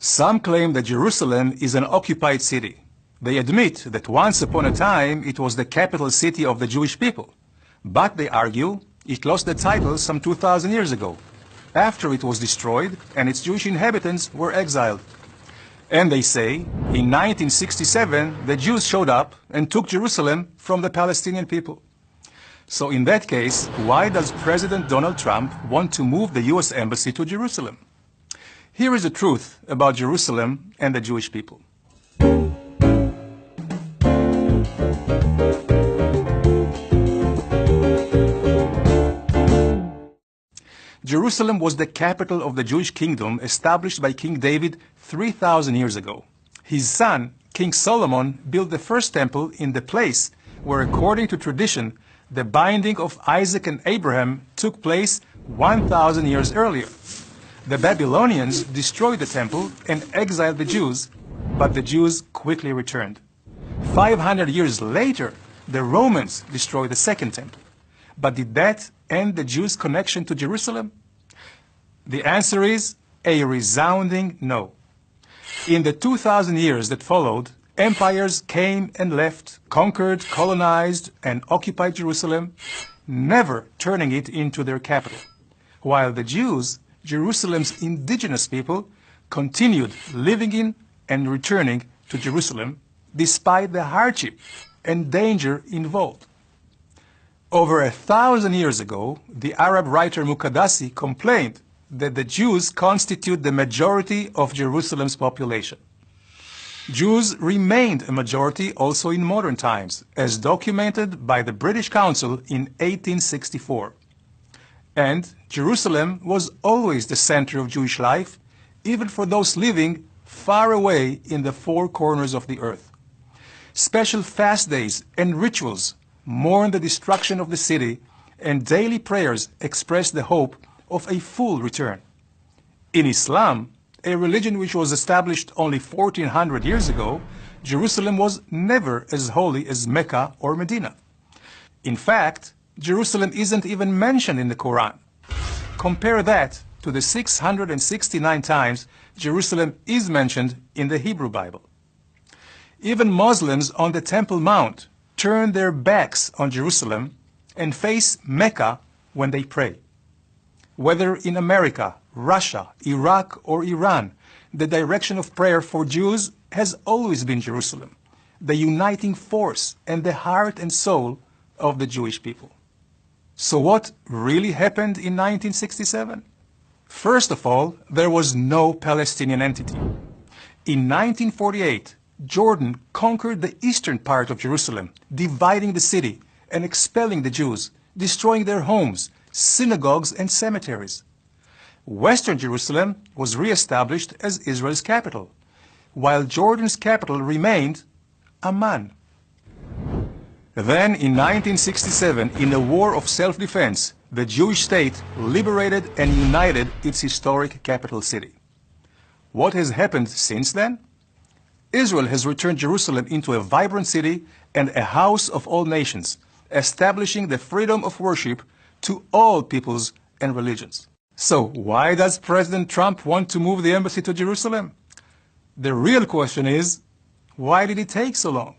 Some claim that Jerusalem is an occupied city. They admit that once upon a time it was the capital city of the Jewish people. But they argue it lost the title some 2,000 years ago, after it was destroyed and its Jewish inhabitants were exiled. And they say, in 1967, the Jews showed up and took Jerusalem from the Palestinian people. So in that case, why does President Donald Trump want to move the U.S. Embassy to Jerusalem? Here is the truth about Jerusalem and the Jewish people. Jerusalem was the capital of the Jewish kingdom established by King David 3,000 years ago. His son, King Solomon, built the first temple in the place where, according to tradition, the binding of Isaac and Abraham took place 1,000 years earlier. The Babylonians destroyed the temple and exiled the Jews, but the Jews quickly returned. 500 years later, the Romans destroyed the second temple. But did that end the Jews' connection to Jerusalem? The answer is a resounding no. In the 2,000 years that followed, empires came and left, conquered, colonized, and occupied Jerusalem, never turning it into their capital, while the Jews, Jerusalem's indigenous people, continued living in and returning to Jerusalem despite the hardship and danger involved. Over 1,000 years ago, the Arab writer Muqaddasi complained that the Jews constitute the majority of Jerusalem's population. Jews remained a majority also in modern times, as documented by the British Council in 1864. And Jerusalem was always the center of Jewish life, even for those living far away in the four corners of the earth. Special fast days and rituals mourn the destruction of the city, and daily prayers express the hope of a full return. In Islam, a religion which was established only 1,400 years ago, Jerusalem was never as holy as Mecca or Medina. In fact, Jerusalem isn't even mentioned in the Quran. Compare that to the 669 times Jerusalem is mentioned in the Hebrew Bible. Even Muslims on the Temple Mount turn their backs on Jerusalem and face Mecca when they pray. Whether in America, Russia, Iraq, or Iran, the direction of prayer for Jews has always been Jerusalem, the uniting force and the heart and soul of the Jewish people. So what really happened in 1967? First of all, there was no Palestinian entity. In 1948, Jordan conquered the eastern part of Jerusalem, dividing the city and expelling the Jews, destroying their homes, synagogues, and cemeteries. Western Jerusalem was re-established as Israel's capital, while Jordan's capital remained Amman. Then, in 1967, in a war of self-defense, the Jewish state liberated and united its historic capital city. What has happened since then? Israel has returned Jerusalem into a vibrant city and a house of all nations, establishing the freedom of worship to all peoples and religions. So, why does President Trump want to move the embassy to Jerusalem? The real question is, why did it take so long?